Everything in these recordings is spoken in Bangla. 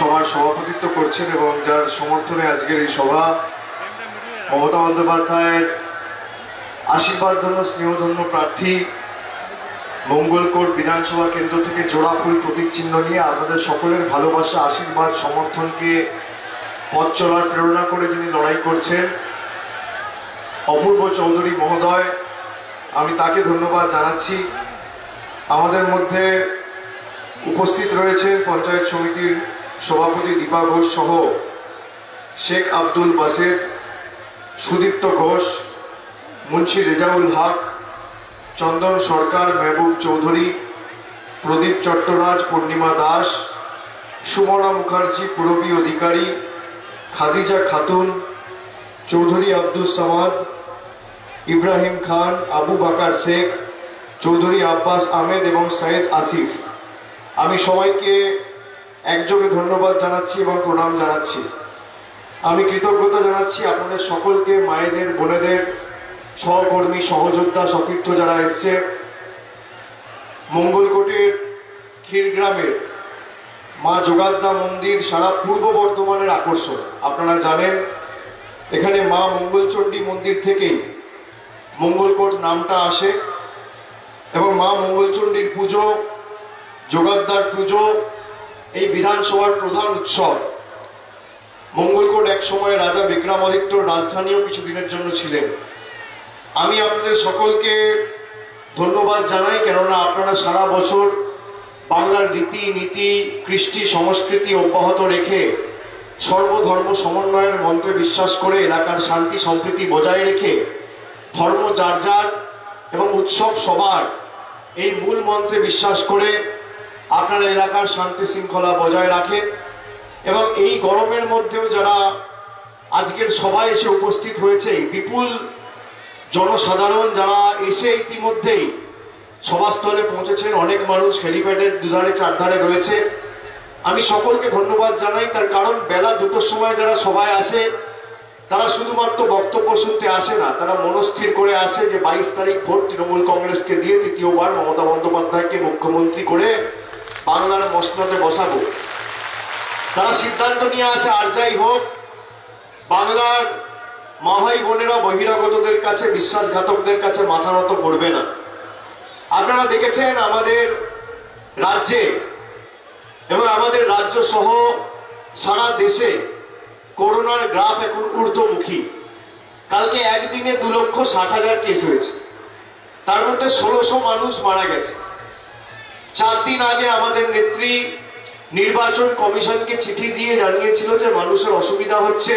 সভার সভাপতিত্ব করছেন এবং যার সমর্থনে আজকের এই সভা, মমতা বন্দ্যোপাধ্যায়ের আশীর্বাদধন্য স্নেহধন্য প্রার্থী মঙ্গলকোট বিধানসভা কেন্দ্র থেকে জোড়া ফুল প্রতীক চিহ্ন নিয়ে আপনাদের সকলের ভালোবাসা, আশীর্বাদ, সমর্থনকে পথ চলার প্রেরণা করে যিনি লড়াই করছেন, অপূর্ব চৌধুরী মহোদয়, আমি তাকে ধন্যবাদ জানাচ্ছি। আমাদের মধ্যে উপস্থিত রয়েছেন পঞ্চায়েত সমিতির সভাপতি দীপা ঘোষ সহ শেখ আব্দুল বাসেদ, সুদীপ্ত ঘোষ, মুন্সি রেজাউল হক, চন্দন সরকার, মেহবুব চৌধুরী, প্রদীপ চট্টরাজ, পূর্ণিমা দাস, সুমনা মুখার্জি, পুরবী অধিকারী, খাদিজা খাতুন, চৌধুরী আব্দুল সামাদ, ইব্রাহিম খান, আবু বাকার শেখ, চৌধুরী আব্বাস আহমেদ এবং সৈয়দ আসিফ। আমি সবাইকে একযোগে ধন্যবাদ জানাচ্ছি এবং প্রণাম জানাচ্ছি। আমি কৃতজ্ঞতা জানাচ্ছি আপনাদের সকলকে, মায়েদের, বোনেদের, সহকর্মী, সহযোদ্ধা, সতীর্থ যারা এসছে। মঙ্গলকোটের ক্ষীরগ্রামের মা যোগাদ্দা মন্দির সারা পূর্ব বর্ধমানের আকর্ষণ। আপনারা জানেন এখানে মা মঙ্গলচণ্ডী মন্দির থেকেই মঙ্গলকোট নামটা আসে এবং মা মঙ্গলচণ্ডীর পুজো, যোগাদ্দার পুজো এই বিধানসভার প্রধান উৎসব। মঙ্গলকোট এক সময় রাজা বিক্রমাদিত্যর রাজধানীও কিছুদিনের জন্য ছিলেন। আমি আপনাদের সকলকে ধন্যবাদ জানাই, কেননা আপনারা সারা বছর বাংলার রীতি নীতি, কৃষ্টি, সংস্কৃতি অব্যাহত রেখে সর্বধর্ম সমন্বয়ের মন্ত্রে বিশ্বাস করে এলাকার শান্তি সম্প্রীতি বজায় রেখে ধর্ম যার যার এবং উৎসব সবার এই মূল মন্ত্রে বিশ্বাস করে আপনারা এলাকার শান্তি শৃঙ্খলা বজায় রাখেন। এবং এই গরমের মধ্যেও যারা আজকের সভায় এসে উপস্থিত হয়েছে, বিপুল জনসাধারণ যারা এসে ইতিমধ্যেই সভাস্থলে পৌঁছেছেন, অনেক মানুষ হেলিপ্যাডের দুধারে চারধারে রয়েছে, আমি সকলকে ধন্যবাদ জানাই। তার কারণ বেলা 2টোর সময় যারা সভায় আসে তারা শুধুমাত্র বক্তব্য শুনতে আসে না, তারা মনস্থির করে আসে যে 22 তারিখ ভোট তৃণমূল কংগ্রেসকে দিয়ে তৃতীয়বার মমতা বন্দ্যোপাধ্যায়কে মুখ্যমন্ত্রী করে বাংলার মসনদে বসাবো। তারা সিদ্ধান্ত নিয়ে আসে আর যাই হোক বাংলার মা ভাই বোনেরা বহিরাগতদের কাছে, বিশ্বাসঘাতকদের কাছে মাথা নত করবে না। আপনারা দেখেছেন আমাদের রাজ্যে এবং আমাদের রাজ্য সহ সারা দেশে করোনার গ্রাফ এখন ঊর্ধ্বমুখী। কালকে একদিনে 2,60,000 কেস হয়েছে, তার মধ্যে 1600 মানুষ মারা গেছে। 4 দিন আগে আমাদের নেত্রী নির্বাচন কমিশনকে চিঠি দিয়ে জানিয়েছিল যে মানুষের অসুবিধা হচ্ছে,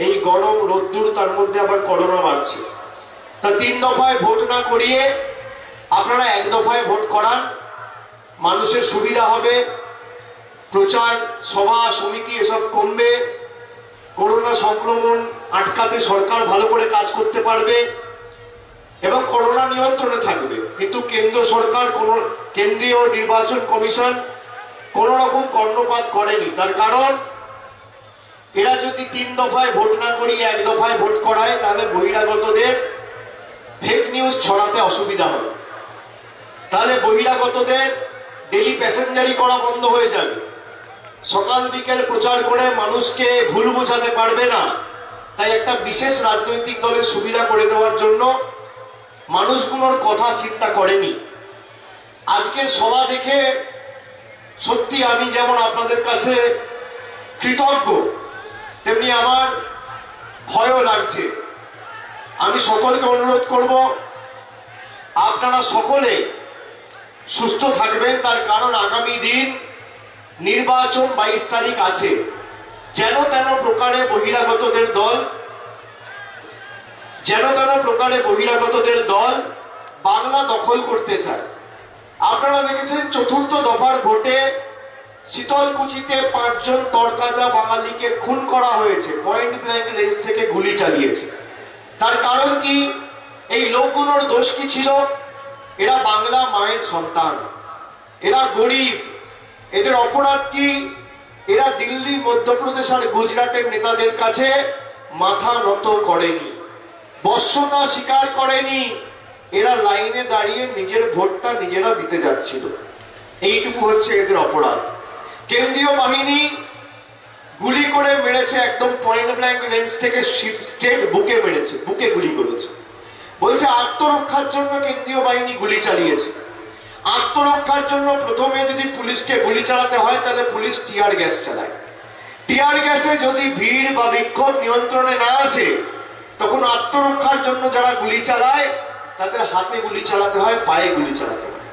এই গরম রোদ্দুর, তার মধ্যে আবার করোনা বাড়ছে। তা 3 দফায় ভোট না করিয়ে আপনারা 1 দফায় ভোট করান, মানুষের সুবিধা হবে, প্রচার সভা সমিতি এসব কমবে, করোনা সংক্রমণ আটকাতে সরকার ভালো করে কাজ করতে পারবে এবং করোনা নিয়ন্ত্রণে থাকবে। কিন্তু কেন্দ্র সরকার, কেন্দ্রীয় নির্বাচন কমিশন কোন রকম কর্ণপাত করেনি। তার কারণ এরা যদি 3 দফায় ভোট না করিয়ে 1 দফায় ভোট করায় তাহলে বহিরাগতদের ফেক নিউজ ছড়াতে অসুবিধা হবে, তাহলে বহিরাগতদের ডেলি প্যাসেঞ্জারি করা বন্ধ হয়ে যাবে, সকাল বিকেল প্রচার করে মানুষকে ভুল বোঝাতে পারবে না। তাই একটা বিশেষ রাজনৈতিক দলের সুবিধা করে দেওয়ার জন্য মানুষগুলোর কথা চিন্তা করেনি। আজকের সভা দেখে সত্যি আমি যেমন আপনাদের কাছে কৃতজ্ঞ, তেমনি আমার ভয়ও লাগছে। আমি সকলকে অনুরোধ করব আপনারা সকলে সুস্থ থাকবেন, তার কারণ আগামী দিন নির্বাচন 22 তারিখ আছে। যেন তেন প্রকারে বহিরাগতদের দল বাংলা দখল করতে চায়। আপনারা দেখেছেন 4র্থ দফার ভোটে শীতলকুচিতে 5 জন তরতাজা বাঙালিকে খুন করা হয়েছে, পয়েন্ট ব্ল্যাঙ্ক রেঞ্জ থেকে গুলি চালিয়েছে। তার কারণ কি? এই লোকগুলোর দোষ কি ছিল? এরা বাংলা মায়ের সন্তান, এরা গরিব। এদের অপরাধ কি? এরা দিল্লি, মধ্যপ্রদেশ আর গুজরাটের নেতাদের কাছে মাথা নত করেনি, বশ্যতা স্বীকার করেনি। এরা লাইনে দাঁড়িয়ে নিজের ভোটটা নিজেরা দিতে যাচ্ছিল। এইটুকু হচ্ছে এদের অপরাধ। কেন্দ্রীয় বাহিনী গুলি করে মেরেছে, একদম পয়েন্ট ব্ল্যাঙ্ক রেঞ্জ থেকে স্ট্রেট বুকে মেরেছে, বুকে গুলি করেছে। বলছে আত্মরক্ষার জন্য কেন্দ্রীয় বাহিনী গুলি চালিয়েছে। আত্মরক্ষার জন্য প্রথমে যদি পুলিশকে গুলি চালাতে হয় তাহলে পুলিশ টিয়ার গ্যাস চালায়। টিয়ার গ্যাসে যদি ভিড় বা বিক্ষোভ নিয়ন্ত্রণে না আসে, তখন আত্মরক্ষার জন্য যারা গুলি চালায় তাদের হাতে গুলি চালাতে হয়, পায়ে গুলি চালাতে হয়।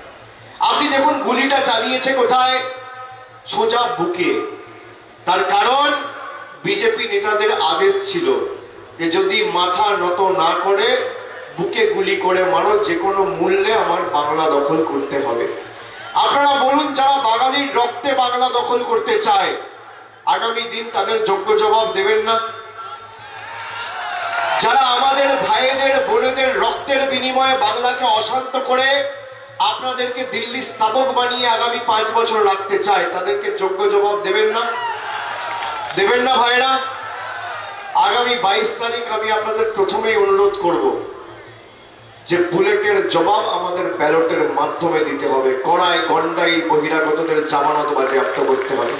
আপনি দেখুন গুলিটা চালিয়েছে কোথায়? সোজা বুকে। তার কারণ বিজেপি নেতাদের আদেশ ছিল যে যদি মাথা নত না করে বুকে গুলি করে মারো, যে কোনো মূল্যে আমার বাংলা দখল করতে হবে। আপনারা বলুন, যারা বাঙালির রক্তে বাংলা দখল করতে চায়, আগামী দিন তাদের যোগ্য জবাব দেবেন না? যারা আমাদের ভাইদের বোনেদের রক্তের বিনিময়ে বাংলাকে অশান্ত করে আপনাদেরকে দিল্লি স্থাপক বানিয়ে আগামী 5 বছর রাখতে চায়, তাদেরকে যোগ্য জবাব দেবেন না? দেবেন না ভাইরা? আগামী 22 তারিখ আমি আপনাদের প্রথমেই অনুরোধ করব যে বুলেটের জবাব আমাদের ব্যালটের মাধ্যমে দিতে হবে। কড়াই গন্ডাই বহিরাগতদের জামানত বাজেয়াপ্ত করতে হবে।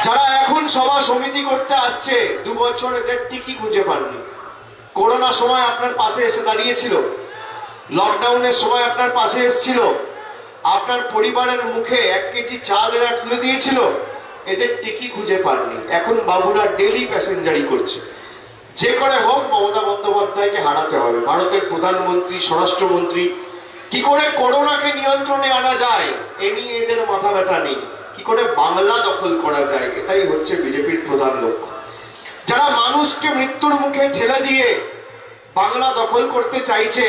যারা এখন সভা সমিতি করতে আসছে, 2 বছর এদের টিকি খুঁজে পাননি। করোনার সময় আপনার পাশে এসে দাঁড়িয়েছিল, লকডাউনের সময় আপনার পাশে এসেছিল, আপনার পরিবারের মুখে 1 কেজি চাল এরা তুলে দিয়েছিল, এদের টিকি খুঁজে পাননি। এখন বাবুরা ডেলি প্যাসেঞ্জারি করছে। যে করে হোক মমতা বন্দ্যোপাধ্যায়কে হারাতে হবে। ভারতের প্রধানমন্ত্রী, স্বরাষ্ট্রমন্ত্রী, কি করে করোনাকে নিয়ন্ত্রণে আনা যায় এ নিয়ে এদের মাথা ব্যথা নেই। কি করে বাংলা দখল করা যায়, এটাই হচ্ছে বিজেপির প্রধান লক্ষ্য। যারা মানুষকে মৃত্যুর মুখে ঠেলে দিয়ে বাংলা দখল করতে চাইছে,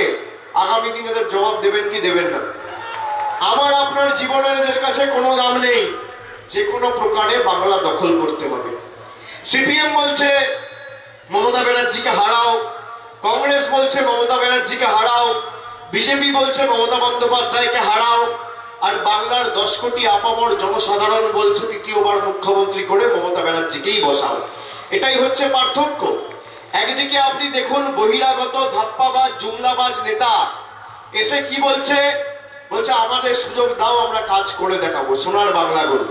আগামী দিন এদের জবাব দেবেন কি দেবেন না? আমার আপনার জীবনের এদের কাছে কোনো দাম নেই। যে কোনো প্রকারে বাংলা দখল করতে হবে। সিপিএম বলছে মমতা ব্যানার্জিকে হারাও, কংগ্রেস বলছে মমতা ব্যানার্জিকে হারাও, বিজেপি বলছে মমতা বন্দ্যোপাধ্যায়কে হারাও, আর বাংলার 10 কোটি আপামর জনসাধারণ বলছে তৃতীয়বার মুখ্যমন্ত্রী করে মমতা ব্যানার্জিকেই বসাও। এটাই হচ্ছে পার্থক্য। একদিকে আপনি দেখুন বহিরাগত ধাপ্পাবাজ জুমলাবাজ নেতা এসে কি বলছে? বলছে আমাদের সুযোগ দাও, আমরা কাজ করে দেখাবো, সোনার বাংলা গড়ব।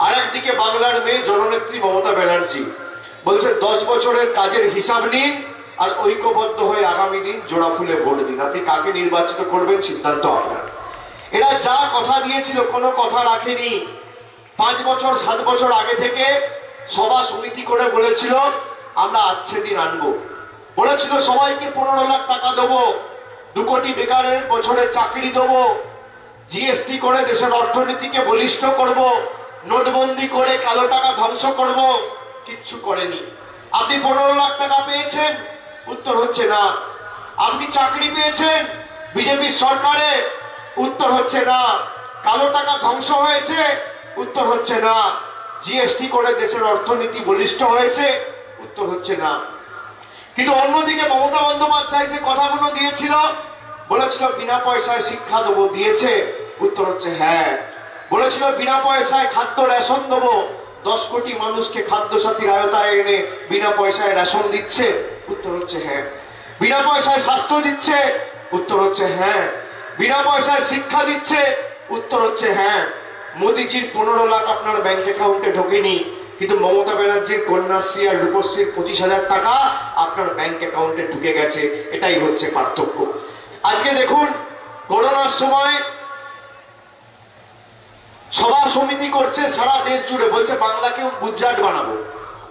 আর একদিকে বাংলার মেয়ে জননেত্রী মমতা ব্যানার্জি বলছে 10 বছরের কাজের হিসাব নিন আর ঐক্যবদ্ধ হয়ে আগামী দিন জোড়া ফুলে ভোট দিন। আপনি কাকে নির্বাচিত করবেন সিদ্ধান্ত আপনার। এরা যা কথা দিয়েছিল কোনো কথা রাখেনি। 5 বছর 7 বছর আগে থেকে সভা সমিতি করে বলেছিল আমরা আচ্ছে দিন আনবো, বলেছিল সবাইকে 15 লাখ টাকা দেবো, 2 কোটি বেকারের বছরে চাকরি দেবো, জিএসটি করে দেশের অর্থনীতিকে বলিষ্ঠ করব, নোটবন্দি করে কালো টাকা ধ্বংস করব। কিচ্ছু করেনি। আপনি 15 লাখ টাকা পেয়েছেন? উত্তর হচ্ছে না। আপনি চাকরি পেয়েছেন বিজেপির সরকারে? উত্তর হচ্ছে না। কালো টাকা ধ্বংস হয়েছে? উত্তর হচ্ছে না। জিএসটি করে দেশের অর্থনীতি বলিষ্ঠ হয়েছে? উত্তর হচ্ছে না। কিন্তু অন্যদিকে মমতা বন্দ্যোপাধ্যায় যে কথাগুলো দিয়েছিল, বলেছিল বিনা পয়সায় শিক্ষা দেবো, দিয়েছে? উত্তর হচ্ছে হ্যাঁ। বলেছিল বিনা পয়সায় খাদ্য রেশন দেবো, 10 কোটি মানুষকে খাদ্য সাথীর আওতায় এনে বিনা পয়সায় রেশন দিচ্ছে? উত্তর হচ্ছে হ্যাঁ। বিনা পয়সায় স্বাস্থ্য দিচ্ছে? উত্তর হচ্ছে হ্যাঁ। বিনা পয়সায় শিক্ষা দিচ্ছে? উত্তর হচ্ছে হ্যাঁ। মোদিজির 15 লাখ আপনার ব্যাংক অ্যাকাউন্টে ঢোকেনি, কিন্তু মমতা ব্যানার্জির কন্যাশ্রী আর রূপশ্রীর 25,000 টাকা আপনার ব্যাংক অ্যাকাউন্টে ঢুকে গেছে। এটাই হচ্ছে পার্থক্য। আজকে দেখুন করোনার সময় সভা সমিতি করছে সারা দেশ জুড়ে, বলছে বাংলাকেও গুজরাট বানাবো,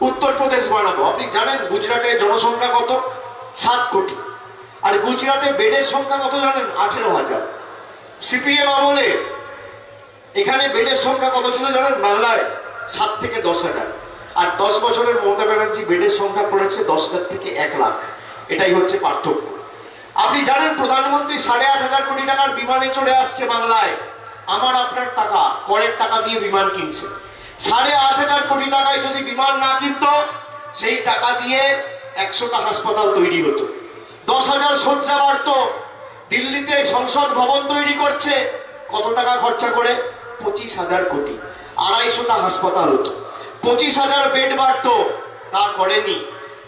উত্তরপ্রদেশ বানাবো। আপনি জানেন গুজরাটের জনসংখ্যা কত? 7 কোটি। আর গুজরাটে বেডের সংখ্যা কত জানেন? 18,000। সিপিএম আমলে এখানে বেডের সংখ্যা কত ছিল জানেন? বাংলায় 7 থেকে 10,000। আর 10 বছরের মমতা ব্যানার্জি বেডের সংখ্যা করেছে 10,000 থেকে 1 লাখ। এটাই হচ্ছে পার্থক্য। আপনি জানেন প্রধানমন্ত্রী 8,500 কোটি টাকার বিমানে চড়ে আসছে বাংলায়। আমার আপনার টাকা, করের টাকা দিয়ে বিমান কিনছে। 8,500 কোটি টাকায় যদি বিমান না কিনতো, সেই টাকা দিয়ে 100টা হাসপাতাল তৈরি হতো, 10,000 শয্যা বাড়তো। দিল্লিতে সংসদ ভবন তৈরি করছে, কত টাকা খরচা করে? 25,000 কোটি। 250টা হাসপাতাল হতো, 25,000 বেড বাড়তো। তা করেনি।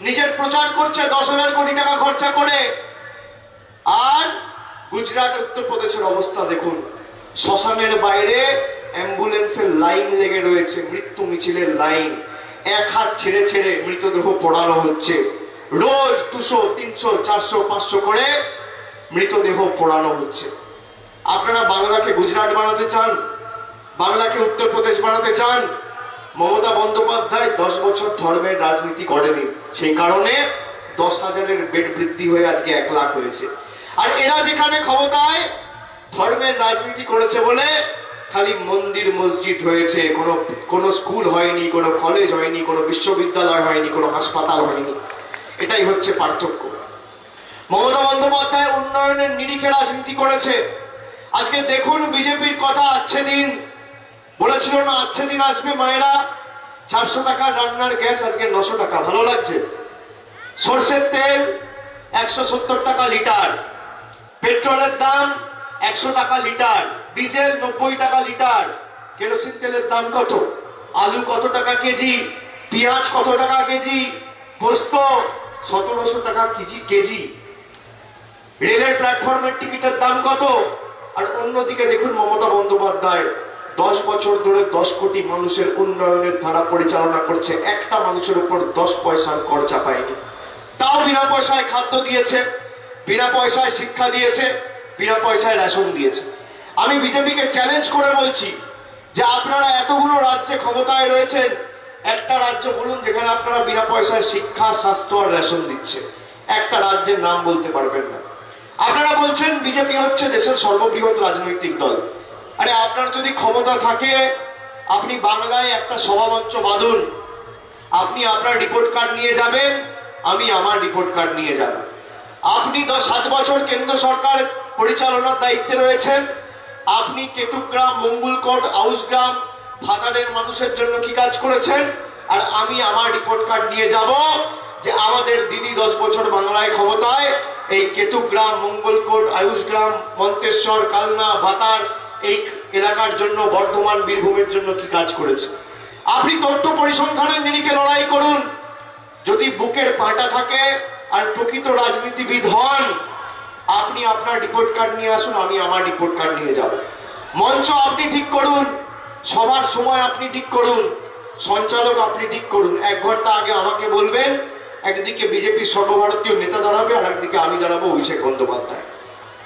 নিজের প্রচার করছে 10,000 কোটি টাকা খরচা করে। আর গুজরাট উত্তরপ্রদেশের অবস্থা দেখুন, শ্মশানের বাইরে অ্যাম্বুলেন্সের লাইন লেগে রয়েছে, মৃত্যু মিছিলের লাইন, এক হাত ছেড়ে ছেড়ে মৃতদেহ পোড়ানো হচ্ছে। রোজ 200, 300, 400, 500 করে মৃতদেহ পোড়ানো হচ্ছে। আপনারা বাংলাকে গুজরাট বানাতে চান, বাংলাকে উত্তরপ্রদেশ বানাতে চান। মমতা বন্দ্যোপাধ্যায় 10 বছর ধর্মের রাজনীতি করেনি, সেই কারণে 10,000-এর বেড বৃদ্ধি হয়ে আজকে 1 লাখ হয়েছে। আর এরা যেখানে ক্ষমতায় ধর্মের রাজনীতি করেছে বলে খালি মন্দির মসজিদ হয়েছে, কোনো স্কুল হয়নি, কোনো কলেজ হয়নি, কোনো বিশ্ববিদ্যালয় হয়নি, কোনো হাসপাতাল হয়নি। এটাই হচ্ছে পার্থক্য। মমতা বন্দ্যোপাধ্যায় উন্নয়নের নিরিখে রাজনীতি করেছে। আজকে দেখুন বিজেপির কথা, আচ্ছে দিন বলেছিল না, আচ্ছে দিন আসবে মায়েরা। 400 টাকা রান্নার গ্যাস আজকে 900 টাকা, ভালো লাগছে। সরষের তেল 170 টাকা লিটার, পেট্রোলের দাম 100 টাকা লিটার, ডিজেল 90 টাকা লিটার, কেরোসিন তেলের দাম কত, আলু কত টাকা কেজি, পেঁয়াজ কত টাকা কেজি, পোস্ত 1700 টাকা কেজি, রেলের প্ল্যাটফর্মের টিকিটের দাম কত। আর অন্যদিকে দেখুন মমতা বন্দ্যোপাধ্যায় 10 বছর ধরে 10 কোটি মানুষের উন্নয়নের ধারা পরিচালনা করছে, একটা মানুষের উপর 10 পয়সার কর চাপায়নি। তাও বিনা পয়সায় খাদ্য দিয়েছে, বিনা পয়সায় শিক্ষা দিয়েছে, বিনা পয়সায় রেশন দিয়েছে। আমি বিজেপিকে চ্যালেঞ্জ করে বলছি যে আপনারা এতগুলো রাজ্যে ক্ষমতায় রয়েছেন, একটা রাজ্য বলুন যেখানে আপনারা বিনা পয়সায় শিক্ষা, স্বাস্থ্য আর রেশন দিচ্ছে। একটা রাজ্যের নাম বলতে পারবেন না। আপনারা বলছেন বিজেপি হচ্ছে দেশের সর্ববৃহৎ রাজনৈতিক দল। আরে আপনার যদি ক্ষমতা থাকে আপনি বাংলায় একটা সভামঞ্চ বাঁধুন, আপনি আপনার রিপোর্ট কার্ড নিয়ে যাবেন, আমি আমার রিপোর্ট কার্ড নিয়ে যাব। আপনি 7 বছর কেন্দ্র সরকার পরিচালনার দায়িত্বে রয়েছেন, আপনি কেতুগ্রাম, মঙ্গলকোট, আউসগ্রাম, ভাতারের মানুষের জন্য কি কাজ করেছেন, আর আমি আমার রিপোর্ট কার্ড নিয়ে যাব যে আমাদের দিদি 10 বছর বাংলায় ক্ষমতায় এই কেতুগ্রাম, মঙ্গলকোট, আয়ুষগ্রাম, মন্তেশ্বর, কালনা, ভাতার এই এলাকার জন্য, বর্ধমান, বীরভূমের জন্য কি কাজ করেছে। আপনি তথ্য পরিসংখ্যানের নিরিখে লড়াই করুন। যদি বুকের পাটা থাকে আর প্রকৃত রাজনীতিবিদ হন, আপনি আপনার রিপোর্ট কার্ড নিয়ে আসুন, আমি আমার রিপোর্ট কার্ড নিয়ে যাব। মঞ্চ আপনি ঠিক করুন, সবার সময় আপনি ঠিক করুন, সঞ্চালক আপনি ঠিক করুন। 1 ঘন্টা আগে আমাকে বলবেন, একদিকে বিজেপির সর্বভারতীয় নেতা দাঁড়াবে আর একদিকে আমি দাঁড়াবো অভিষেক বন্দ্যোপাধ্যায়।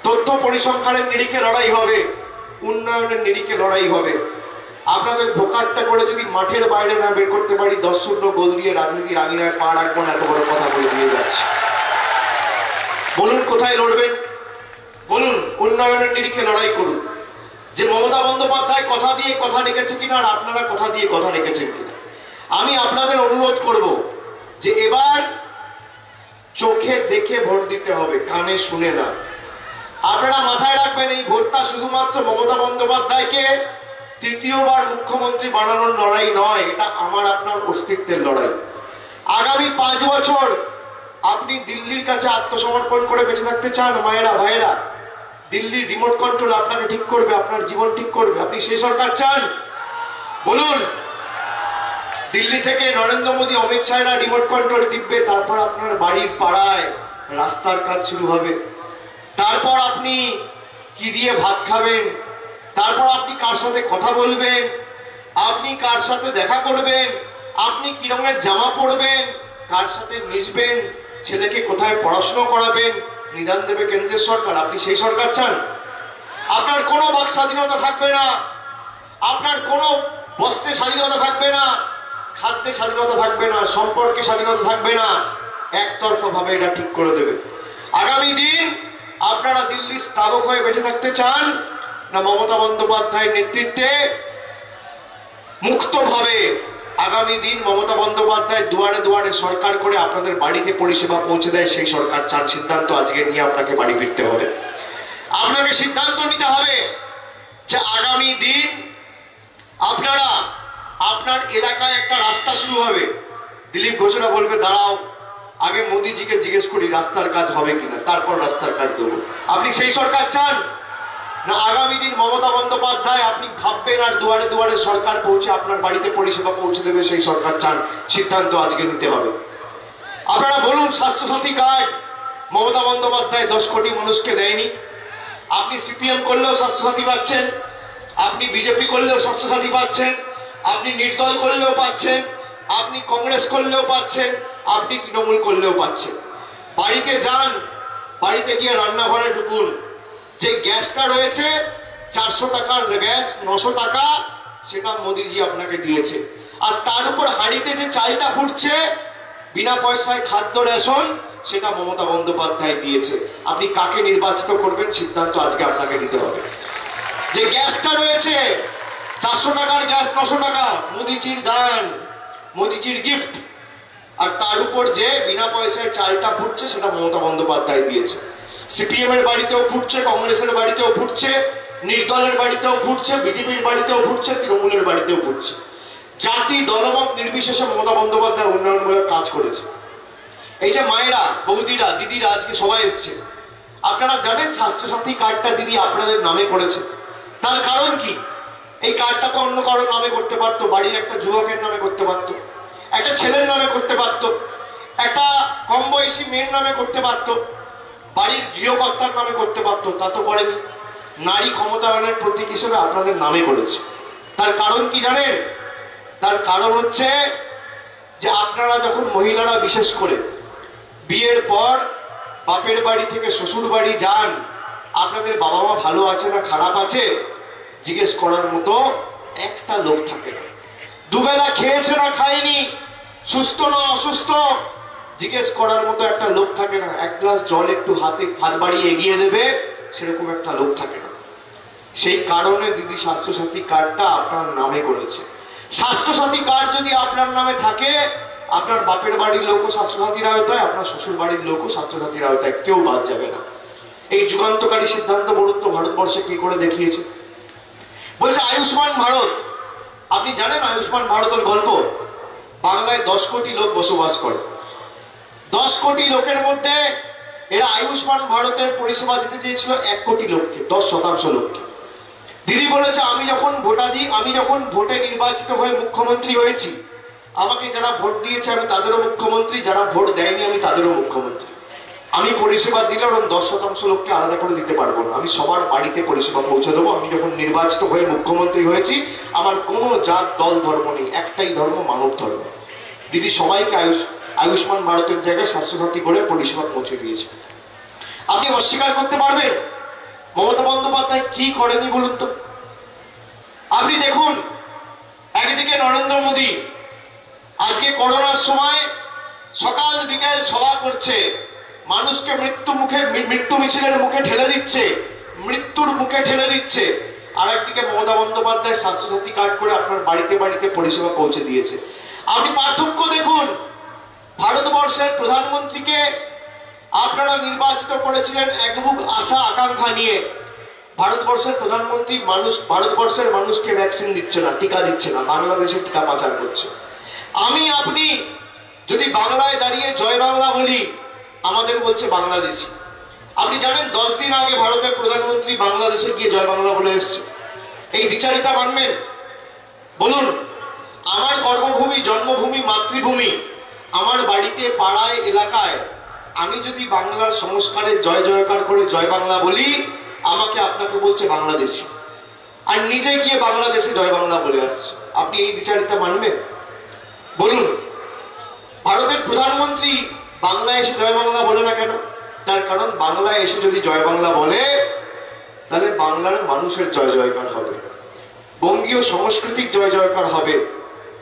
তথ্য পরিসংখ্যানের নিরিখে লড়াই হবে, উন্নয়নের নিরিখে লড়াই হবে। আপনাদের ভোকারটা করে যদি মাঠের বাইরে না বের করতে পারি, 10-0 গোল দিয়ে রাজনীতির আঙিনায় পা রাখবো না, এত বড় কথা বলে দিয়ে যাচ্ছে। বলুন কোথায় লড়বেন, বলুন। উন্নয়নের নিরিখে লড়াই করুন। যে মমতা বন্দ্যোপাধ্যায় কথা দিয়ে কথা রেখেছে কিনা, আর আপনারা কথা দিয়ে কথা রেখেছেন কিনা। আমি আপনাদের অনুরোধ করব যে এবার চোখে দেখে ভোট দিতে হবে, কানে শুনে না। আপনারা মাথায় রাখবেন, এই ভোটটা শুধুমাত্র মমতা বন্দ্যোপাধ্যায়কে 3য়-বার মুখ্যমন্ত্রী বানানোর লড়াই নয়, এটা আমার আপনার অস্তিত্বের লড়াই। আগামী 5 বছর আপনি দিল্লির কাছে আত্মসমর্পণ করে বেঁচে থাকতে চান মায়েরা, ভাইয়েরা? দিল্লির রিমোট কন্ট্রোল আপনাকে ঠিক করবে, আপনার জীবন ঠিক করবে, আপনি সেই সরকার চান? বলুন। দিল্লি থেকে নরেন্দ্র মোদী, অমিত শাহরা রিমোট কন্ট্রোল টিপবে, তারপর আপনার বাড়ির পাড়ায় রাস্তার কাজ শুরু হবে, তারপর আপনি কি দিয়ে ভাত খাবেন, তারপর আপনি কার সাথে কথা বলবেন, আপনি কার সাথে দেখা করবেন, আপনি কি রঙের জামা পরবেন, কার সাথে মিশবেন, ছেলেকে কোথায় পড়াশোনা করাবেন, নিদান দেবে কেন্দ্রের সরকার। আপনি সেই সরকার চান? আপনার কোনো বাক স্বাধীনতা থাকবে না, আপনার কোনো বস্ত্রে স্বাধীনতা থাকবে না, খাদ্যে স্বাধীনতা থাকবে না, সম্পর্কে স্বাধীনতা থাকবে না। একতরফা ভাবে এটা ঠিক করে দেবে। আগামী দিন আপনারা দিল্লি স্তাবক হয়ে বেঁচে থাকতে চান না মমতা বন্দ্যোপাধ্যায়ের নেতৃত্বে মুক্তভাবে আগামী দিন মমতা বন্দ্যোপাধ্যায় দুয়ারে দুয়ারে সরকার করে আপনাদের বাড়িতে পরিষেবা পৌঁছে দেয়, সেই সরকার চান? সিদ্ধান্ত আজকে নিয়ে আপনাকে বাড়ি ফিরতে হবে। আপনাকে সিদ্ধান্ত নিতে হবে যে আগামী দিন আপনারা, আপনার এলাকায় একটা রাস্তা শুরু হবে, দিলীপ ঘোষরা বলবে দাঁড়াও আগে মোদিজিকে জিজ্ঞেস করি রাস্তার কাজ হবে কিনা, তারপর রাস্তার কাজ দেবো। আপনি সেই সরকার চান না আগামী দিন মমতা বন্দ্যোপাধ্যায় আপনি ভাববেন আর দুয়ারে দুয়ারে সরকার পৌঁছে আপনার বাড়িতে পরিষেবা পৌঁছে দেবে, সেই সরকার চান? সিদ্ধান্ত আজকে নিতে হবে। আপনারা বলুন, স্বাস্থ্যসাথী কার্ড মমতা বন্দ্যোপাধ্যায় 10 কোটি মানুষকে দেয়নি। আপনি সিপিএম করলেও স্বাস্থ্যসাথী পাচ্ছেন, আপনি বিজেপি করলেও স্বাস্থ্যসাথী পাচ্ছেন, আপনি নির্দল করলেও পাচ্ছেন, আপনি কংগ্রেস করলেও পাচ্ছেন, আপনি তৃণমূল করলেও পাচ্ছেন। বাড়িতে যান, বাড়িতে গিয়ে রান্নাঘরে ঢুকুন, যে গ্যাসটা রয়েছে 400 টাকার গ্যাস 900 টাকা, সেটা মোদিজি আপনাকে দিয়েছে। আর তার উপর হাঁড়িতে যে চালটা ফুটছে বিনা পয়সায় খাদ্য রেশন, সেটা মমতা বন্দ্যোপাধ্যায় দিয়েছে। আপনি কাকে নির্বাচিত করবেন সিদ্ধান্ত আজকে আপনাকে নিতে হবে। যে গ্যাসটা রয়েছে 400 টাকার গ্যাস 900 টাকা, মোদিজির দান, মোদিজির গিফট। আর তার উপর যে বিনা পয়সায় চালটা ফুটছে সেটা মমতা বন্দ্যোপাধ্যায় দিয়েছে। সিপিএম এর বাড়িতেও ফুটছে, কংগ্রেসের বাড়িতেও ফুটছে, নির্দলের বাড়িতেও ফুটছে, বিজেপির বাড়িতেও ফুটছে, তৃণমূলের বাড়িতেও ফুটছে। জাতি দলমত নির্বিশেষে মমতা বন্দ্যোপাধ্যায় উন্নয়নমূলক কাজ করেছে। এই যে মায়েরা, বৌদিরা, দিদিরা আজকে সবাই এসছে, আপনারা জানেন স্বাস্থ্যসাথী কার্ডটা দিদি আপনাদের নামে করেছে। তার কারণ কি? এই কার্ডটা তো অন্য কারোর নামে করতে পারতো, বাড়ির একটা যুবকের নামে করতে পারতো, একটা ছেলের নামে করতে পারতো, একটা কম বয়সী মেয়ের নামে করতে পারতো, বাড়ির গৃহকর্তার নামে করতে পারতো। তা তো করেনি। নারী ক্ষমতায়নের প্রতীক হিসেবে আপনাদের নামে করেছে। তার কারণ কি জানেন? তার কারণ হচ্ছে যে আপনারা যখন মহিলারা বিশেষ করে বিয়ের পর বাপের বাড়ি থেকে শ্বশুর বাড়ি যান, আপনাদের বাবা মা ভালো আছে না খারাপ আছে জিজ্ঞেস করার মতো একটা লোক থাকে না। দুবেলা খেয়েছে না খায়নি, সুস্থ না অসুস্থ জিজ্ঞেস করার মতো একটা লোক থাকে না। এক গ্লাস জল একটু হাত বাড়িয়ে এগিয়ে দেবে, সেরকম একটা লোক থাকে না। সেই কারণে দিদি স্বাস্থ্যসাথী কার্ডটা আপনার নামে করেছে। স্বাস্থ্যসাথী কার্ড যদি আপনার নামে থাকে, আপনার বাপের বাড়ির লোকও স্বাস্থ্যসাথীর আওতায়, আপনার শ্বশুর বাড়ির লোকও স্বাস্থ্যসাথীর আওতায়, কেউ বাদ যাবে না। এই যুগান্তকারী সিদ্ধান্ত বলুন তো ভারতবর্ষে কি করে দেখিয়েছে? বলছে আয়ুষ্মান ভারত। আপনি জানেন আয়ুষ্মান ভারতের গল্প? বাংলায় 10 কোটি লোক বসবাস করে। 10 কোটি লোকের মধ্যে এরা আয়ুষ্মান ভারতের পরিষেবা দিতে চেয়েছিল 1 কোটি লোককে, 10% লোককে। দিদি বলেছে আমি যখন ভোটে নির্বাচিত হয়ে মুখ্যমন্ত্রী হয়েছি, আমাকে যারা ভোট দিয়েছে আমি তাদেরও মুখ্যমন্ত্রী, যারা ভোট দেয়নি আমি তাদেরও মুখ্যমন্ত্রী। আমি পরিষেবা দিলে ওরকম 10% লোককে আলাদা করে দিতে পারবো না, আমি সবার বাড়িতে পরিষেবা পৌঁছে দেবো। আমি যখন নির্বাচিত হয়ে মুখ্যমন্ত্রী হয়েছি, আমার কোনো জাত দল ধর্ম নেই, একটাই ধর্ম, মানব ধর্ম। দিদি সবাইকে আয়ুষ্মান ভারতের জায়গায় স্বাস্থ্যসাথী করে পরিষেবা পৌঁছে দিয়েছে। আপনি অস্বীকার করতে পারবেন মমতা বন্দ্যোপাধ্যায় কি করেনি বলুন তো? আপনি দেখুন, একদিকে নরেন্দ্র মোদী আজকে করোনার সময় সকাল বিকেল সভা করছে, মানুষকে মৃত্যু মিছিলের মুখে ঠেলে দিচ্ছে, মৃত্যুর মুখে ঠেলে দিচ্ছে। আর একদিকে মমতা বন্দ্যোপাধ্যায় স্বাস্থ্যসাথী কার্ড করে আপনার বাড়িতে বাড়িতে পরিষেবা পৌঁছে দিয়েছে। আপনি পার্থক্য দেখুন। ভারতবর্ষের প্রধানমন্ত্রীকে আপনারা নির্বাচিত করেছিলেন এক বুক আশা আকাঙ্ক্ষা নিয়ে। ভারতবর্ষের প্রধানমন্ত্রী ভারতবর্ষের মানুষকে ভ্যাকসিন দিচ্ছে না, টিকা দিচ্ছে না, বাংলাদেশে টিকা পাচার করছে। আপনি যদি বাংলায় দাঁড়িয়ে জয় বাংলা বলি, আমাদের বলছে বাংলাদেশি। আপনি জানেন 10 দিন আগে ভারতের প্রধানমন্ত্রী বাংলাদেশে গিয়ে জয় বাংলা বলে এসছে। এই দ্বিচারিতা মানবেন? বলুন। আমার কর্মভূমি, জন্মভূমি, মাতৃভূমি, আমার বাড়িতে, পাড়ায়, এলাকায় আমি যদি বাংলার সংস্কারে জয় জয়কার করে জয় বাংলা বলি, আমাকে আপনাকে বলছে বাংলাদেশি। আর নিজে গিয়ে বাংলাদেশে জয় বাংলা বলে আসছে। আপনি এই দ্বিচারিতা মানবেন? বলুন। ভারতের প্রধানমন্ত্রী বাংলায় এসে জয় বাংলা বলে না কেন? তার কারণ বাংলায় এসে যদি জয় বাংলা বলে, তাহলে বাংলার মানুষের জয় জয়কার হবে, বঙ্গীয় সংস্কৃতির জয় জয়কার হবে,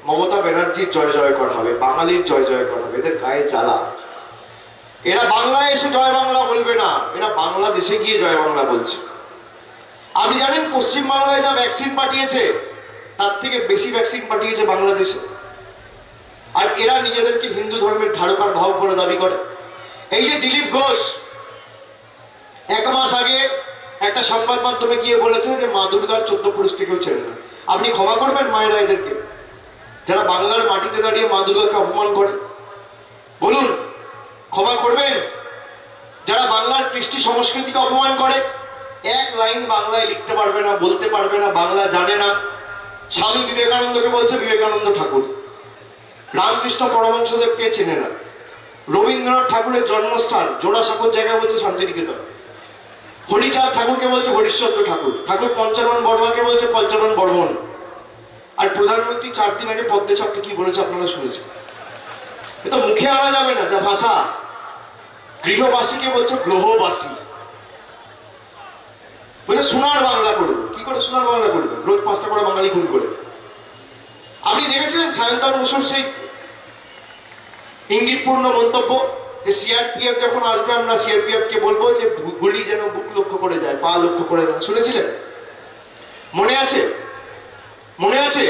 মমতা ব্যানার্জির জয় জয়কার হবে, বাঙালির জয় জয়কার হবে। এদের গায়ে জ্বালা। এরা বাংলায় এসে জয় বাংলা বলবে না, এরা বাংলাদেশে গিয়ে জয় বাংলা বলছে। আপনি জানেন পশ্চিম বাংলায় যা ভ্যাকসিন পাঠিয়েছে, তার থেকে বেশি ভ্যাকসিন পাঠিয়েছে বাংলাদেশে। আর এরা নিজেদেরকে হিন্দু ধর্মের ধারকার বাহক বলে দাবি করে। এই যে দিলীপ ঘোষ 1 মাস আগে একটা সংবাদ মাধ্যমে গিয়ে বলেছে যে মা দুর্গার 14 পুরুষকে কেউ চেনে না। আপনি ক্ষমা করবেন মায়েরা এদেরকে, যারা বাংলার মাটিতে দাঁড়িয়ে মা দুর্গাকে অপমান করে? বলুন, ক্ষমা করবেন? যারা বাংলার কৃষ্টি সংস্কৃতিকে অপমান করে, এক লাইন বাংলায় লিখতে পারবে না, বলতে পারবে না, বাংলা জানে না। স্বামী বিবেকানন্দকে বলছে বিবেকানন্দ ঠাকুর, রামকৃষ্ণ পরমহংসদেবকে চেনে না, রবীন্দ্রনাথ ঠাকুরের জন্মস্থান জোড়াসাঁকোর জায়গা বলছে শান্তিনিকেতন, হরিচাঁদ ঠাকুরকে বলছে হরিশ্চন্দ্র ঠাকুর, ঠাকুর পঞ্চানন বর্মাকে বলছে পঞ্চানন বর্মন। আর প্রধানমন্ত্রী 4 দিন আগে পদ্মেশাবকে কি বলেছে আপনারা শুনেছেন। এটা মুখে আনা যাবে না যা ভাষা। গৃহবাসীকে বলছে গ্রহবাসী, বলে সোনার বাংলা করবো। কি করে সোনার বাংলা করবে? রোজ 5টা করে বাঙালি খুন করে। আপনি দেখেছিলেন সায়ন্তন বসুর সেই ইঙ্গিতপূর্ণ মন্তব্য যে সিআরপিএফ যখন আসবে আমরা সিআরপিএফ কে বলবো যে গুলি যেন বুক লক্ষ্য করে যায়, পা লক্ষ্য করে না। শুনেছিলেন? মনে আছে? মনে আছে?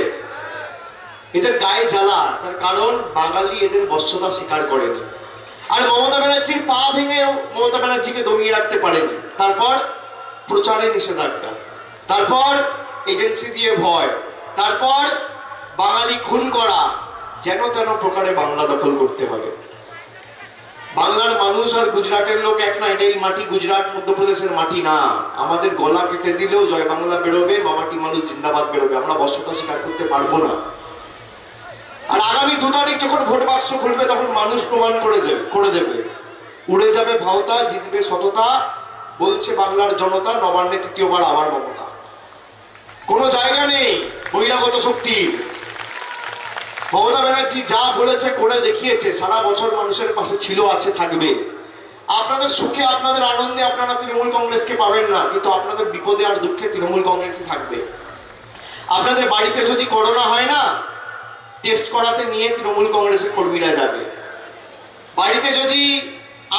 এদের গায়ে জ্বালা, তার কারণ বাঙালি এদের বশ্যতা স্বীকার করেনি। আর মমতা ব্যানার্জির পা ভেঙেও মমতা ব্যানার্জিকে দমিয়ে রাখতে পারেনি। তারপর প্রচারে নিষেধাজ্ঞা, তারপর এজেন্সি দিয়ে ভয়, তারপর বাঙালি খুন করা, যেন তেন প্রকারে বাংলা দখল করতে হবে। বাংলার মানুষ আর গুজরাটের লোক এক না। এটা এই মাটি গুজরাট মধ্যপ্রদেশের মাটি না। আমাদের গলা কেটে দিলেও জয় বাংলা বেরোবে, মামাটি মানুষ জিন্দাবাদ বেরোবে। আমরা বশ্যতা স্বীকার করতে পারবো না। আর আগামী 2 তারিখ যখন ভোট বাক্স খুলবে তখন মানুষ প্রমাণ করে দেবে। উড়ে যাবে ভাওতা, জিতবে সততা, বলছে বাংলার জনতা। নবান্নে 3য়বার আবার মমতা। কোনো জায়গা নেই বহিরাগত শক্তির। মমতা ব্যানার্জি যা বলেছে করে দেখিয়েছে। সারা বছর মানুষের পাশে ছিল, আছে, থাকবে। আপনাদের সুখে আপনাদের আনন্দে আপনারা তৃণমূল কংগ্রেসকে পাবেন না, কিন্তু আপনাদের বিপদে আর দুঃখে তৃণমূল কংগ্রেসই থাকবে। আপনাদের বাড়িতে যদি করোনা হয় না, টেস্ট করাতে নিয়ে তৃণমূল কংগ্রেসের কর্মীরা যাবে। বাড়িতে যদি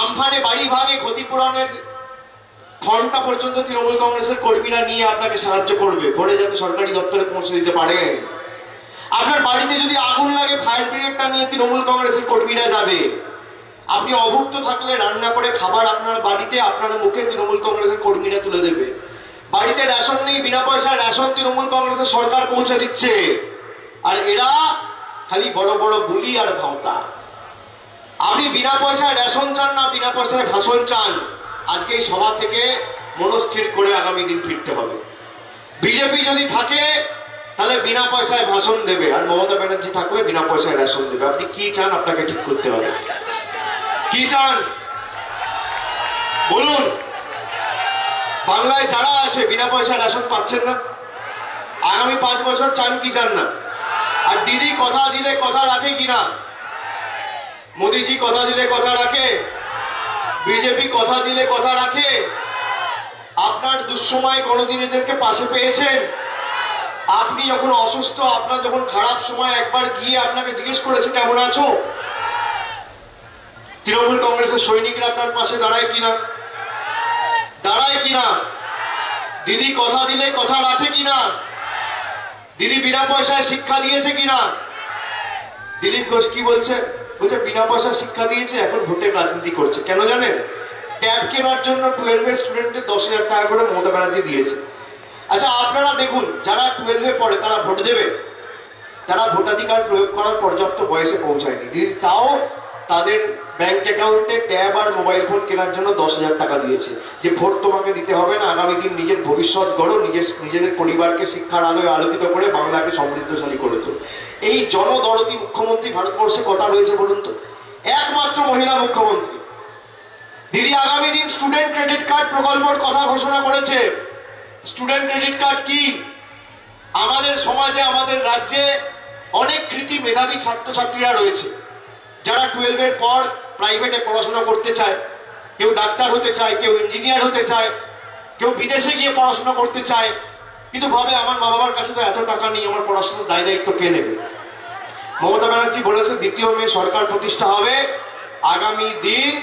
আমফানে বাড়ি ভাঙে, ক্ষতিপূরণের ফর্মটা পর্যন্ত তৃণমূল কংগ্রেসের কর্মীরা নিয়ে আপনাকে সাহায্য করবে, পরে যাতে সরকারি দপ্তরে পৌঁছে দিতে পারেন। আপনার বাড়িতে যদি আগুন লাগে, ফায়ার ব্রিগেডটা নিয়ে তৃণমূল কংগ্রেসের কর্মীরা যাবে। আপনি অভুক্ত থাকলে রান্না করে খাবার আপনার বাড়িতে আপনার মুখে তৃণমূল কংগ্রেসের কর্মীরা তুলে দেবে। বাড়িতে রেশন নেই, বিনা পয়সায় রেশন তৃণমূল কংগ্রেসের সরকার পৌঁছে দিচ্ছে। আর এরা খালি বড় বড় বুলি আর ভাওতা। আপনি বিনা পয়সায় রেশন চান না, বিনা পয়সায় ভাষণ চান? আজকে এই সভা থেকে মনস্থির করে আগামী দিন ফিরতে হবে। বিজেপি যদি থাকে তাহলে বিনা পয়সায় ভাষণ দেবে, আর মমতা ব্যানার্জি থাকলে বিনা পয়সায় রেশন দেবে। আপনি কি চান? আপনাকে ঠিক করতে হবে। কি চান বলুন? বাংলায় যারা আছে বিনা পয়সায় রেশন পাচ্ছেন না, আগামী 5 বছর চান কি চান না? আর দিদি কথা দিলে কথা রাখে কিনা? মোদিজি কথা দিলে কথা রাখে? বিজেপি কথা দিলে কথা রাখে? আপনার দুঃসময় কোনোদিন এদেরকে পাশে পেয়েছেন? আপনি যখন অসুস্থ, আপনার যখন খারাপ সময় একবার গিয়ে আপনাকে জিজ্ঞেস করেছে কেমন আছো? তৃণমূল কংগ্রেসের সৈনিকরা আপনার পাশে দাঁড়ায় কিনা? দাঁড়ায় কিনা? দিদি কথা দিলে কথা রাখে কিনা? দিদি বিনা পয়সায় শিক্ষা দিয়েছে কিনা? দিলীপ ঘোষ কি বলছে? বলছে বিনা পয়সা শিক্ষা দিয়েছে, এখন ভোটের রাজনীতি করছে। কেন জানেন? ট্যাব কেনার জন্য 12 স্টুডেন্টদের 10,000 টাকা করে মমতা ব্যানার্জি দিয়েছে। আচ্ছা আপনারা দেখুন, যারা 12 পড়ে তারা ভোট দেবে? তারা ভোটাধিকার প্রয়োগ করার পর্যাপ্ত বয়সে পৌঁছায়নি। দিদি তাও তাদের ব্যাংক অ্যাকাউন্টে ট্যাব আর মোবাইল ফোন কেনার জন্য 10,000 টাকা দিয়েছে, যে ভোট তোমাকে দিতে হবে না, আগামী দিন নিজের ভবিষ্যৎ গড়ো, নিজেদের পরিবারকে শিক্ষার আলোয় আলোকিত করে বাংলাকে সমৃদ্ধশালী করে তোলো। এই জনদরদি মুখ্যমন্ত্রী ভারতবর্ষে কথা রয়েছে বলুন তো? একমাত্র মহিলা মুখ্যমন্ত্রী। দিদি আগামী দিন স্টুডেন্ট ক্রেডিট কার্ড প্রকল্পের কথা ঘোষণা করেছে। স্টুডেন্ট ক্রেডিট কার্ড কি? আমাদের সমাজে, আমাদের রাজ্যে অনেক কৃতি মেধাবী ছাত্রছাত্রীরা রয়েছে, যারা 12 পর প্রাইভেটে পড়াশোনা করতে চায়। কেউ ডাক্তার হতে চায়, কেউ ইঞ্জিনিয়ার হতে চায়, কেউ বিদেশে গিয়ে পড়াশোনা করতে চায়, কিন্তু ভাবে আমার মা বাবার কাছে তো এত টাকা নেই, আমার পড়াশোনার দায় দায়িত্ব কে নেবে? মমতা ব্যানার্জি বলেছে 2 মে সরকার প্রতিষ্ঠা হবে। আগামী দিন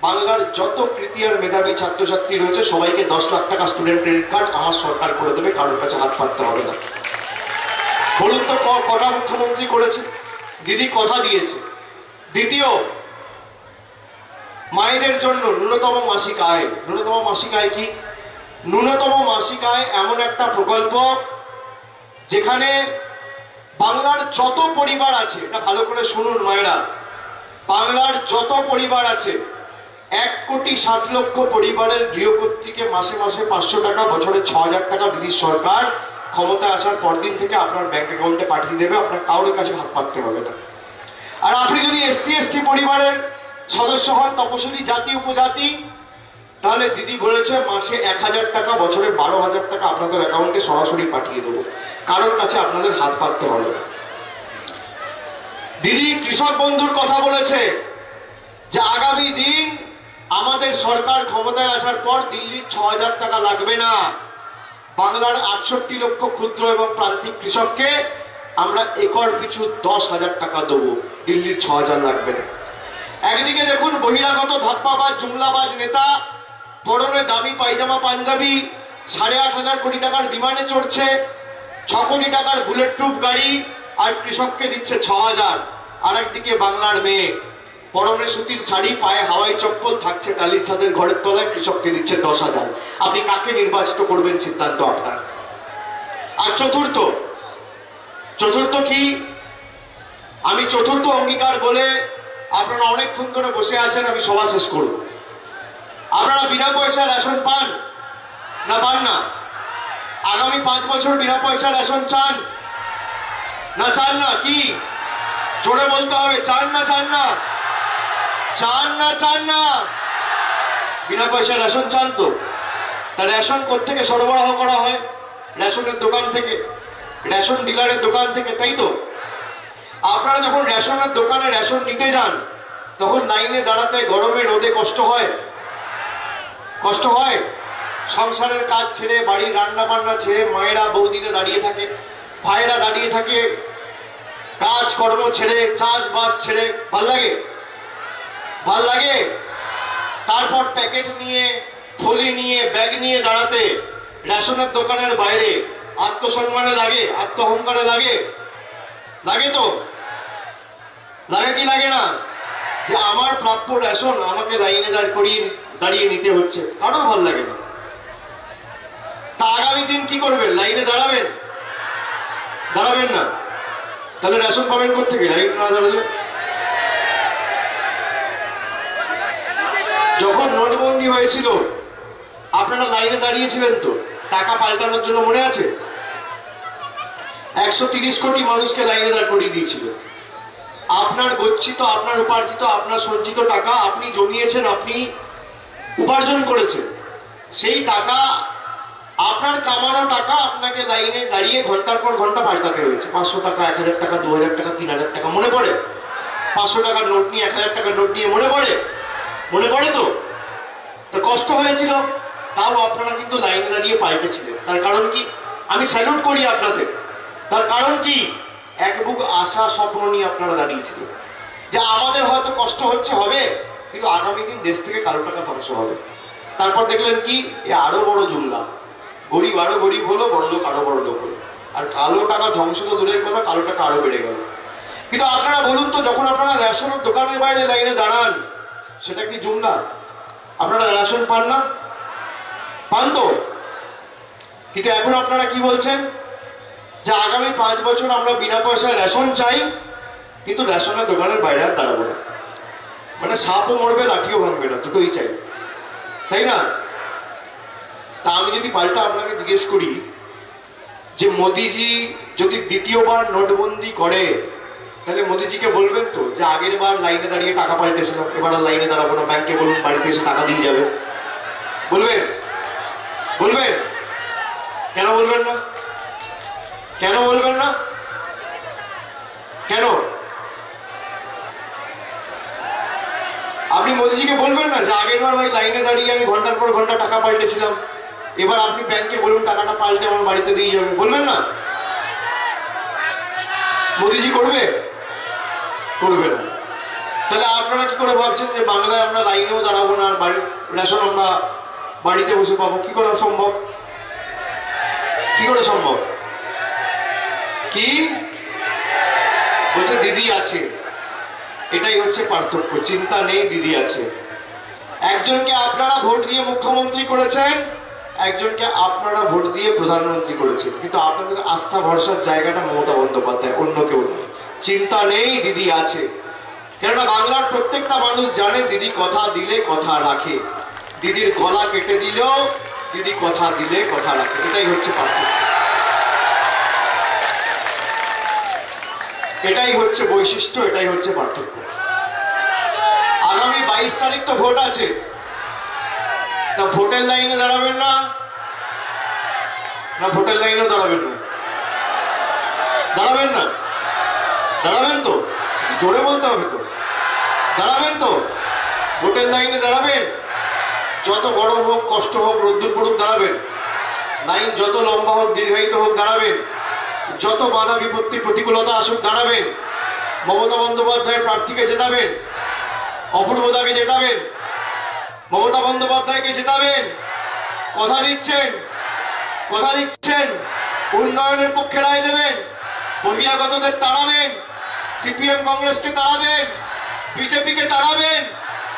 বাংলার যত কৃতি আর মেধাবী ছাত্রছাত্রী রয়েছে সবাইকে 10 লাখ টাকা স্টুডেন্ট ক্রেডিট কার্ড আমার সরকার করে দেবে, কারোর কাছে হাত পাততে হবে না। বলুন তো কটা মুখ্যমন্ত্রী করেছে? দিদি কথা দিয়েছে। দ্বিতীয়, মায়েদের জন্য ন্যূনতম মাসিক আয়। ন্যূনতম মাসিক আয় কি? ন্যূনতম মাসিক আয় এমন একটা প্রকল্প যেখানে বাংলার যত পরিবার আছে, এটা ভালো করে শুনুন মায়েরা, বাংলার যত পরিবার আছে 1,60,00,000 পরিবারের গৃহকর্ত্রীকে মাসে মাসে 500 টাকা, বছরে 6,000 টাকা দিদির সরকার ক্ষমতায় আসার পরদিন থেকে আপনার ব্যাংক অ্যাকাউন্টে পাঠিয়ে দেবে, আপনার কারোর কাছে হাত পাততে হবে না। আর আপনি যদি SC ST পরিবারের সদস্য হন, তপশিলি জাতি উপজাতি, তাহলে দিদি বলেছে মাসে 1,000 টাকা, বছরে 12,000 টাকা আপনাদের অ্যাকাউন্টে সরাসরি পাঠিয়ে দেবো, কারোর কাছে আপনাদের হাত পাততে হবে না। দিদি কৃষক বন্ধুর কথা বলেছে যে আগামী দিন আমাদের সরকার ক্ষমতায় আসার পর দিল্লির 6,000 টাকা লাগবে না, বাংলার 68 লক্ষ ক্ষুদ্র এবং প্রান্তিক কৃষককে আমরা একর পিছু 10,000 টাকা দেবো, দিল্লির 6,000 লাগবে না। একদিকে দেখুন বহিরাগত ধাপ্পাবাজ জুমলাবাজ নেতা পরনে দামি পায়জামা পাঞ্জাবি 8,500 কোটি টাকার বিমানে চড়ছে, 6 কোটি টাকার বুলেট প্রুফ গাড়ি, আর কৃষককে দিচ্ছে 6,000। আর একদিকে বাংলার মেয়ে পরনে সুতির শাড়ি, পায়ে হাওয়াই চপ্পল, থাকছে টালির ছাদের ঘরের তলায়, কৃষককে দিচ্ছে 10,000। আপনি কাকে নির্বাচিত করবেন সিদ্ধান্ত আপনার। আর চতুর্থ কি, আমি চতুর্থ অঙ্গীকার বলে আপনারা অনেকক্ষণ ধরে বসে আছেন, আমি সভা শেষ করব। আপনারা বিনা পয়সায় রেশন পান না পান না? আগামী 5 বছর বিনা পয়সা রেশন চান না চান না? কি জোরে বলতে হবে, চান না চান না? চান না চান না? বিনা পয়সায় রেশন চান তো? তা রেশন কোত্থেকে সরবরাহ করা হয়? রেশনের দোকান থেকে, রেশন ডিলারের দোকান থেকে, তাই তো? আপনারা যখন রেশনের দোকানে রেশন নিতে যান তখন লাইনে দাঁড়াতে গরমে রোদে কষ্ট হয়? কষ্ট হয়? সংসারের কাজ ছেড়ে, বাড়ির রান্না বান্না ছেড়ে মায়েরা বৌদিরা দাঁড়িয়ে থাকে, ভাইয়েরা দাঁড়িয়ে থাকে, কাজ কর্ম ছেড়ে, চাষবাস ছেড়ে, ভাল লাগে? ভাল লাগে? তারপর প্যাকেট নিয়ে, থলি নিয়ে, ব্যাগ নিয়ে দাঁড়াতে রেশনের দোকানের বাইরে আত্মসম্মানে লাগে, আত্মঅহংকারে লাগে? লাগে তো? লাগে কি লাগে না? যে আমার প্রাপ্য রেশন আমাকে লাইনে দাঁড়িয়ে নিতে হচ্ছে, কারোর ভাল লাগে না। তা আগামী দিন কি করবেন? লাইনে দাঁড়াবেন? দাঁড়াবেন না? তাহলে রেশন পাবেন কোত্থেকে লাইন না দাঁড়ালে? যখন নোটবন্দি হয়েছিল আপনারা লাইনে দাঁড়িয়েছিলেন তো টাকা পাল্টানোর জন্য, মনে আছে? 130 কোটি মানুষকে লাইনে দাঁড় করিয়ে দিয়েছিল। আপনার গচ্ছিত, আপনার উপার্জিত, আপনার সঞ্চিত টাকা আপনি জমিয়েছেন, আপনি উপার্জন করেছেন, সেই টাকা, আপনার কামানো টাকা আপনাকে লাইনে দাঁড়িয়ে ঘন্টার পর ঘন্টা পাল্টাতে হয়েছে। 500 টাকা, 1,000 টাকা, 2,000 টাকা, 3,000 টাকা, মনে পড়ে? 500 টাকার নোট নিয়ে, 1,000 টাকার নোট নিয়ে, মনে পড়ে? মনে পড়ে তো? তো কষ্ট হয়েছিল, তাও আপনারা কিন্তু লাইনে দাঁড়িয়ে পাল্টেছিলেন। তার কারণ কি? আমি স্যালুট করি আপনাদের। তার কারণ কি? এক বুক আশা স্বপ্ন নিয়ে আপনারা দাঁড়িয়েছিলেন যে আমাদের হয়তো কষ্ট হচ্ছে, হবে, কিন্তু আগামী দিন দেশ থেকে কালো টাকা ধ্বংস হবে। তারপর দেখলেন কি, এ আরো বড় জুমলা, গরিব আরো গরিব হলো, বড় লোক আরো বড় লোক হলো, আর কালো টাকা ধ্বংস তো দূরের কথা, কালো টাকা আরো বেড়ে গেল। কিন্তু আপনারা বলুন তো, যখন আপনারা রেশনের দোকানের বাইরে লাইনে দাঁড়ান, সেটা কি জুমলা? আপনারা রেশন পান না? পান তো? কিন্তু এখন আপনারা কি বলছেন? যে আগামী 5 বছর আমরা বিনা পয়সায় রেশন চাই, কিন্তু রেশনের দোকানের বাইরে আর দাঁড়াবো না। মানে সাপও মরবে, লাঠিও ভাঙবে না, দুটোই চাই, তাই না? তা আমি যদি পাল্টা আপনাকে জিজ্ঞেস করি যে মোদিজি যদি দ্বিতীয়বার নোটবন্দি করে, তাহলে মোদিজিকে বলবেন তো যে আগের বার লাইনে দাঁড়িয়ে টাকা পাল্টেছিলাম, এবার আর লাইনে দাঁড়াবো না, ব্যাংকে বলুন, বাড়িতে এসে টাকা দিয়ে যাবে? বলবেন? বলবেন? কেন বলবেন না? কেন বলবেন না? কেন? আপনি মোদিজিকে বলবেন না যে আগের বার ভাই লাইনে দাঁড়িয়ে আমি ঘন্টার পর ঘন্টা টাকা পাল্টেছিলাম, এবার আপনি ব্যাংকে বলুন টাকাটা পাল্টে আমার বাড়িতে দিয়ে যাবে? বলবেন না? মোদিজি করবে? করবে না। তাহলে আপনারা কি করে ভাবছেন যে বাংলায় আমরা লাইনেও দাঁড়াবো না, আর বাড়ির রেশন আমরা বাড়িতে বসে পাবো? কি করে সম্ভব? কি করে সম্ভব? কি বলছে? দিদি আছে, এটাই হচ্ছে পার্থক্য। চিন্তা নেই, দিদি আছে। একজনকে আপনারা ভোট দিয়ে মুখ্যমন্ত্রী করেছেন, একজনকে আপনারা ভোট দিয়ে প্রধানমন্ত্রী করেছেন, কিন্তু আপনাদের আস্থা ভরসার জায়গাটা মমতা বন্দ্যোপাধ্যায়, অন্য কেউ নয়। চিন্তা নেই, দিদি আছে। কেননা বাংলার প্রত্যেকটা মানুষ জানে দিদি কথা দিলে কথা রাখে, দিদির গলা কেটে দিলেও দিদি কথা দিলে কথা রাখে। এটাই হচ্ছে পার্থক্য, এটাই হচ্ছে বৈশিষ্ট্য, এটাই হচ্ছে পার্থক্য। আগামী 22 তারিখ তো ভোট আছে, ভোটের লাইনে দাঁড়াবেন না? না ভোটের লাইনেও দাঁড়াবেন না? দাঁড়াবেন না? দাঁড়াবেন তো? জোরে বলতে হবে তো। দাঁড়াবেন তো? ভোটের লাইনে দাঁড়াবেন? যত গরম হোক, কষ্ট হোক, রোদ্দুর পড়ুক, দাঁড়াবেন। লাইন যত লম্বা হোক, দীর্ঘায়িত হোক, দাঁড়াবেন। যত বাধা বিপত্তি প্রতিকূলতা আসুক, দাঁড়াবেন। মমতা বন্দ্যোপাধ্যায়ের প্রার্থীকে জেতাবেন, অপূর্বদাকে জেতাবেন, মমতা বন্দ্যোপাধ্যায়কে জেতাবেন। কথা দিচ্ছেন? কথা দিচ্ছেন? উন্নয়নের পক্ষে রায় দেবেন, বহিরাগতদের তাড়াবেন, সিপিএম কংগ্রেসকে তাড়াবেন, বিজেপিকে তাড়াবেন,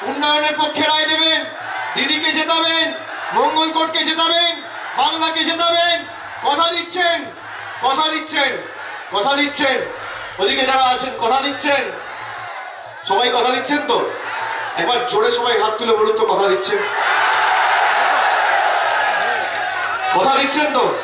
উন্নয়নের পক্ষে রায় দেবেন, দিদিকে জেতাবেন, মঙ্গলকোটকে জেতাবেন, বাংলাকে জেতাবেন। কথা দিচ্ছেন? কথা দিচ্ছেন? কথা দিচ্ছেন? ওদিকে যারা আছেন কথা দিচ্ছেন? সবাই কথা দিচ্ছেন তো? একবার জোরে সবাই হাত তুলে বলুন তো কথা দিচ্ছেন? কথা দিচ্ছেন তো?